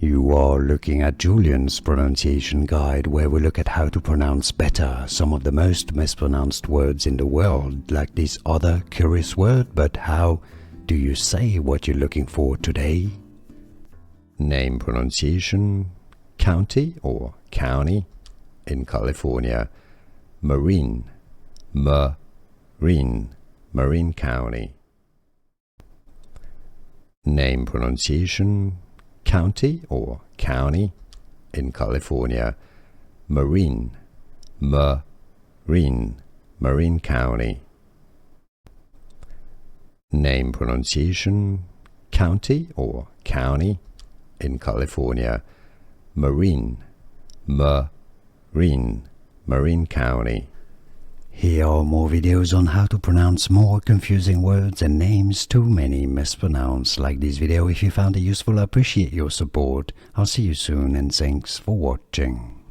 You are looking at Julian's pronunciation guide, where we look at how to pronounce better some of the most mispronounced words in the world, like this other curious word. But how do you say what you're looking for today? Name pronunciation: county or county in California. Marin, Marin County. Name pronunciation: county or county in California. Marin, Marin County. Name pronunciation: county or county in California. Marin, Marin County. Here are more videos on how to pronounce more confusing words and names too many mispronounced. Like this video if you found it useful. I appreciate your support. I'll see you soon and thanks for watching.